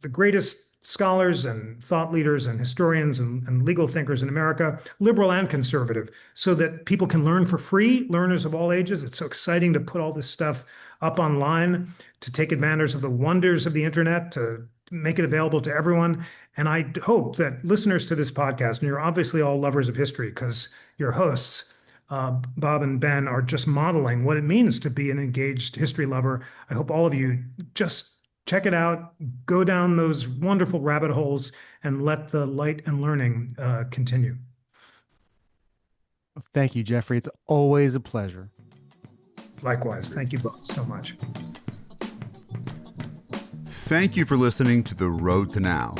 Speaker 3: the greatest scholars and thought leaders and historians and legal thinkers in America, liberal and conservative, so that people can learn for free, learners of all ages. It's so exciting to put all this stuff up online, to take advantage of the wonders of the internet, to make it available to everyone. And I hope that listeners to this podcast, and you're obviously all lovers of history because your hosts, Bob and Ben, are just modeling what it means to be an engaged history lover. I hope all of you just check it out, go down those wonderful rabbit holes, and let the light and learning continue.
Speaker 1: Thank you, Jeffrey. It's always a pleasure.
Speaker 3: Likewise. Thank you both so much.
Speaker 2: Thank you for listening to The Road to Now.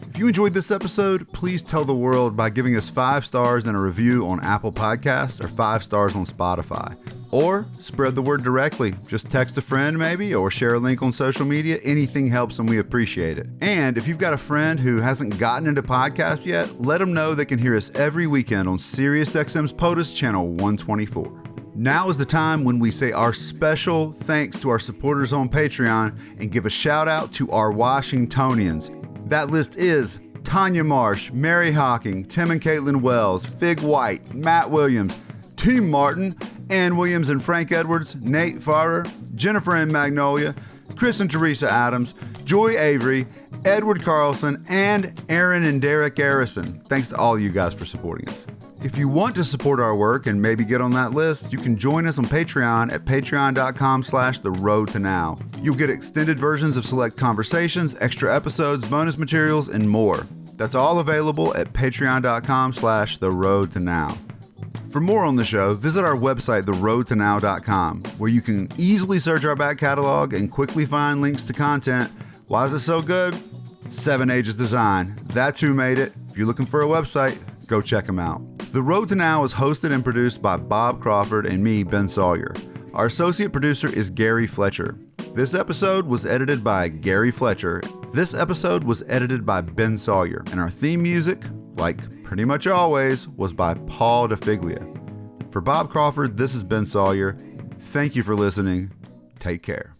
Speaker 2: If you enjoyed this episode, please tell the world by giving us 5 stars and a review on Apple Podcasts or 5 stars on Spotify. Or spread the word directly. Just text a friend maybe, or share a link on social media. Anything helps and we appreciate it. And if you've got a friend who hasn't gotten into podcasts yet, let them know they can hear us every weekend on SiriusXM's POTUS channel 124. Now is the time when we say our special thanks to our supporters on Patreon and give a shout out to our Washingtonians. That list is Tanya Marsh, Mary Hawking, Tim and Caitlin Wells, Fig White, Matt Williams, Team Martin, Ann Williams and Frank Edwards, Nate Farrer, Jennifer and Magnolia, Chris and Teresa Adams, Joy Avery, Edward Carlson, and Aaron and Derek Garrison. Thanks to all you guys for supporting us. If you want to support our work and maybe get on that list, you can join us on Patreon at patreon.com/theroadtonow. You'll get extended versions of select conversations, extra episodes, bonus materials, and more. That's all available at patreon.com/theroadtonow. For more on the show, visit our website, theroadtonow.com, where you can easily search our back catalog and quickly find links to content. Why is it so good? 7 Ages Design. That's who made it. If you're looking for a website, go check them out. The Road to Now is hosted and produced by Bob Crawford and me, Ben Sawyer. Our associate producer is Gary Fletcher. This episode was edited by Gary Fletcher. This episode was edited by Ben Sawyer. And our theme music, like pretty much always, was by Paul DeFiglia. For Bob Crawford, this is Ben Sawyer. Thank you for listening. Take care.